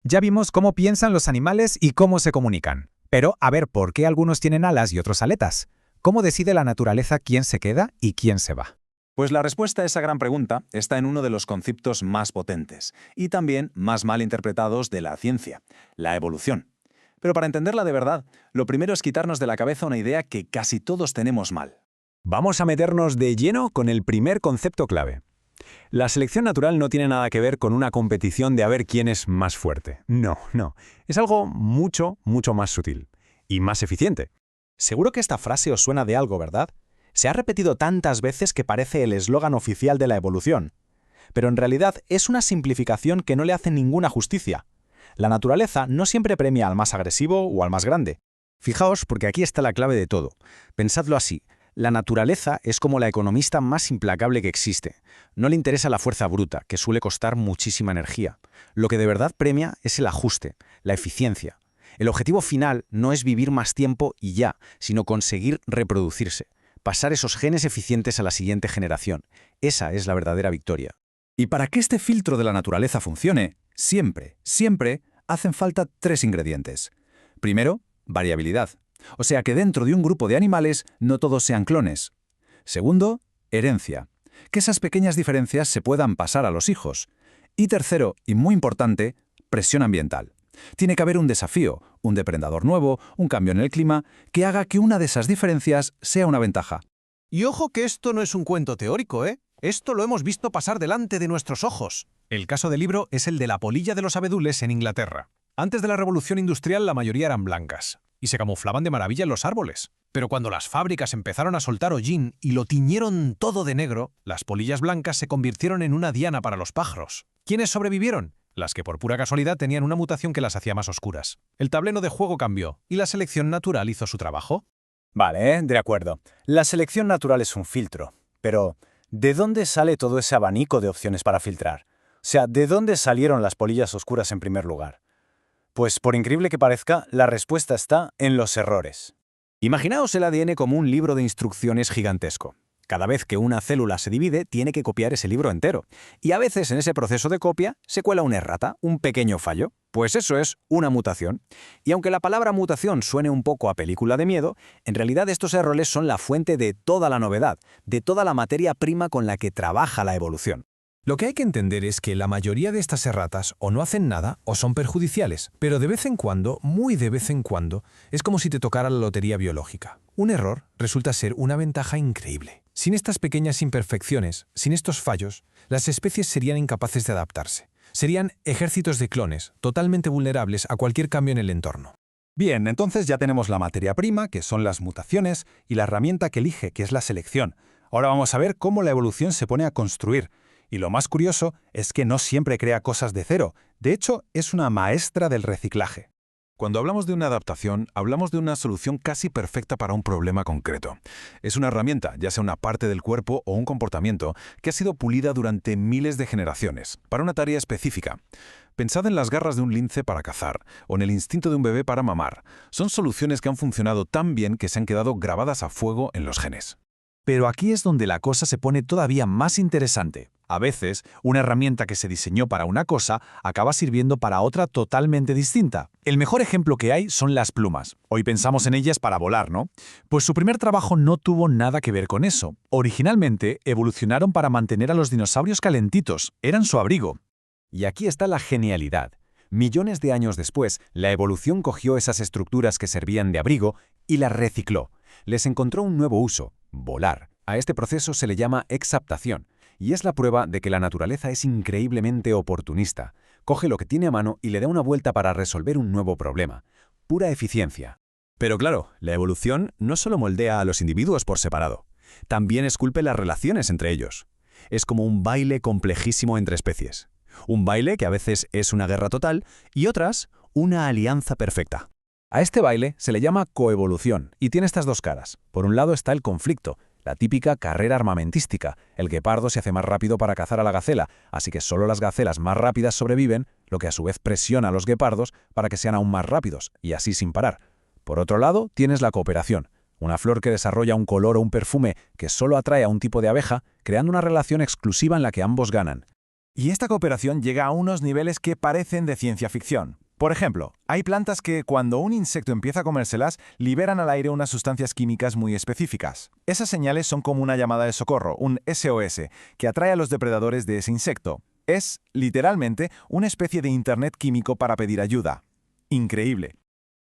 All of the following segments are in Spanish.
Ya vimos cómo piensan los animales y cómo se comunican. Pero, a ver, ¿por qué algunos tienen alas y otros aletas? ¿Cómo decide la naturaleza quién se queda y quién se va? Pues la respuesta a esa gran pregunta está en uno de los conceptos más potentes y también más mal interpretados de la ciencia, la evolución. Pero para entenderla de verdad, lo primero es quitarnos de la cabeza una idea que casi todos tenemos mal. Vamos a meternos de lleno con el primer concepto clave. La selección natural no tiene nada que ver con una competición de a ver quién es más fuerte. No, no. Es algo mucho, mucho más sutil. Y más eficiente. Seguro que esta frase os suena de algo, ¿verdad? Se ha repetido tantas veces que parece el eslogan oficial de la evolución. Pero en realidad es una simplificación que no le hace ninguna justicia. La naturaleza no siempre premia al más agresivo o al más grande. Fijaos, porque aquí está la clave de todo. Pensadlo así. La naturaleza es como la economista más implacable que existe. No le interesa la fuerza bruta, que suele costar muchísima energía. Lo que de verdad premia es el ajuste, la eficiencia. El objetivo final no es vivir más tiempo y ya, sino conseguir reproducirse, pasar esos genes eficientes a la siguiente generación. Esa es la verdadera victoria. Y para que este filtro de la naturaleza funcione, siempre hacen falta 3 ingredientes. Primero, variabilidad. O sea que dentro de un grupo de animales no todos sean clones. Segundo, herencia. Que esas pequeñas diferencias se puedan pasar a los hijos. Y tercero, y muy importante, presión ambiental. Tiene que haber un desafío, un depredador nuevo, un cambio en el clima, que haga que una de esas diferencias sea una ventaja. Y ojo que esto no es un cuento teórico, ¿eh? Esto lo hemos visto pasar delante de nuestros ojos. El caso del libro es el de la polilla de los abedules en Inglaterra. Antes de la revolución industrial la mayoría eran blancas y se camuflaban de maravilla en los árboles. Pero cuando las fábricas empezaron a soltar hollín y lo tiñeron todo de negro, las polillas blancas se convirtieron en una diana para los pájaros. ¿Quiénes sobrevivieron? Las que por pura casualidad tenían una mutación que las hacía más oscuras. El tablero de juego cambió y la selección natural hizo su trabajo. Vale, de acuerdo. La selección natural es un filtro. Pero, ¿de dónde sale todo ese abanico de opciones para filtrar? O sea, ¿de dónde salieron las polillas oscuras en primer lugar? Pues, por increíble que parezca, la respuesta está en los errores. Imaginaos el ADN como un libro de instrucciones gigantesco. Cada vez que una célula se divide, tiene que copiar ese libro entero. Y a veces en ese proceso de copia se cuela una errata, un pequeño fallo. Pues eso es una mutación. Y aunque la palabra mutación suene un poco a película de miedo, en realidad estos errores son la fuente de toda la novedad, de toda la materia prima con la que trabaja la evolución. Lo que hay que entender es que la mayoría de estas erratas o no hacen nada o son perjudiciales, pero de vez en cuando, muy de vez en cuando, es como si te tocara la lotería biológica. Un error resulta ser una ventaja increíble. Sin estas pequeñas imperfecciones, sin estos fallos, las especies serían incapaces de adaptarse. Serían ejércitos de clones, totalmente vulnerables a cualquier cambio en el entorno. Bien, entonces ya tenemos la materia prima, que son las mutaciones, y la herramienta que elige, que es la selección. Ahora vamos a ver cómo la evolución se pone a construir. Y lo más curioso es que no siempre crea cosas de cero. De hecho, es una maestra del reciclaje. Cuando hablamos de una adaptación, hablamos de una solución casi perfecta para un problema concreto. Es una herramienta, ya sea una parte del cuerpo o un comportamiento, que ha sido pulida durante miles de generaciones, para una tarea específica. Pensad en las garras de un lince para cazar, o en el instinto de un bebé para mamar. Son soluciones que han funcionado tan bien que se han quedado grabadas a fuego en los genes. Pero aquí es donde la cosa se pone todavía más interesante. A veces, una herramienta que se diseñó para una cosa acaba sirviendo para otra totalmente distinta. El mejor ejemplo que hay son las plumas. Hoy pensamos en ellas para volar, ¿no? Pues su primer trabajo no tuvo nada que ver con eso. Originalmente, evolucionaron para mantener a los dinosaurios calentitos. Eran su abrigo. Y aquí está la genialidad. Millones de años después, la evolución cogió esas estructuras que servían de abrigo y las recicló. Les encontró un nuevo uso, volar. A este proceso se le llama exaptación. Y es la prueba de que la naturaleza es increíblemente oportunista. Coge lo que tiene a mano y le da una vuelta para resolver un nuevo problema. Pura eficiencia. Pero claro, la evolución no solo moldea a los individuos por separado, también esculpe las relaciones entre ellos. Es como un baile complejísimo entre especies. Un baile que a veces es una guerra total y otras, una alianza perfecta. A este baile se le llama coevolución y tiene estas dos caras. Por un lado está el conflicto, la típica carrera armamentística. El guepardo se hace más rápido para cazar a la gacela, así que solo las gacelas más rápidas sobreviven, lo que a su vez presiona a los guepardos para que sean aún más rápidos, y así sin parar. Por otro lado, tienes la cooperación. Una flor que desarrolla un color o un perfume que solo atrae a un tipo de abeja, creando una relación exclusiva en la que ambos ganan. Y esta cooperación llega a unos niveles que parecen de ciencia ficción. Por ejemplo, hay plantas que, cuando un insecto empieza a comérselas, liberan al aire unas sustancias químicas muy específicas. Esas señales son como una llamada de socorro, un SOS, que atrae a los depredadores de ese insecto. Es, literalmente, una especie de Internet químico para pedir ayuda. Increíble.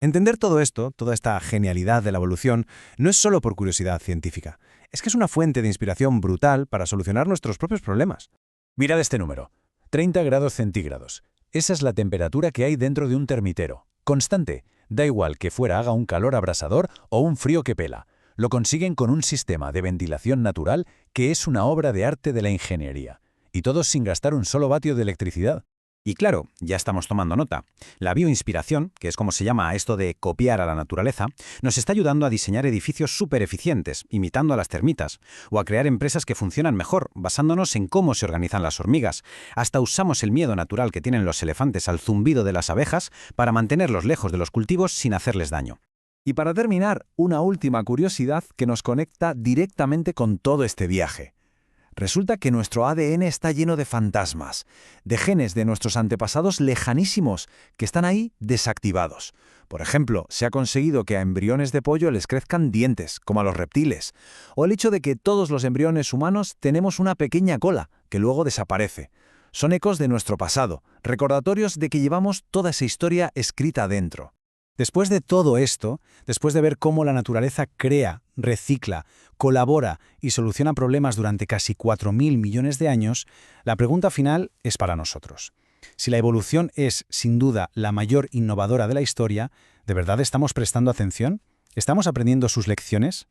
Entender todo esto, toda esta genialidad de la evolución, no es solo por curiosidad científica. Es que es una fuente de inspiración brutal para solucionar nuestros propios problemas. Mirad este número. 30 grados centígrados. Esa es la temperatura que hay dentro de un termitero. Constante. Da igual que fuera haga un calor abrasador o un frío que pela. Lo consiguen con un sistema de ventilación natural que es una obra de arte de la ingeniería. Y todo sin gastar un solo vatio de electricidad. Y claro, ya estamos tomando nota. La bioinspiración, que es como se llama a esto de copiar a la naturaleza, nos está ayudando a diseñar edificios súper eficientes, imitando a las termitas, o a crear empresas que funcionan mejor, basándonos en cómo se organizan las hormigas. Hasta usamos el miedo natural que tienen los elefantes al zumbido de las abejas para mantenerlos lejos de los cultivos sin hacerles daño. Y para terminar, una última curiosidad que nos conecta directamente con todo este viaje. Resulta que nuestro ADN está lleno de fantasmas, de genes de nuestros antepasados lejanísimos que están ahí desactivados. Por ejemplo, se ha conseguido que a embriones de pollo les crezcan dientes, como a los reptiles, o el hecho de que todos los embriones humanos tenemos una pequeña cola, que luego desaparece. Son ecos de nuestro pasado, recordatorios de que llevamos toda esa historia escrita dentro. Después de todo esto, después de ver cómo la naturaleza crea, recicla, colabora y soluciona problemas durante casi 4.000 millones de años, la pregunta final es para nosotros. Si la evolución es, sin duda, la mayor innovadora de la historia, ¿de verdad estamos prestando atención? ¿Estamos aprendiendo sus lecciones?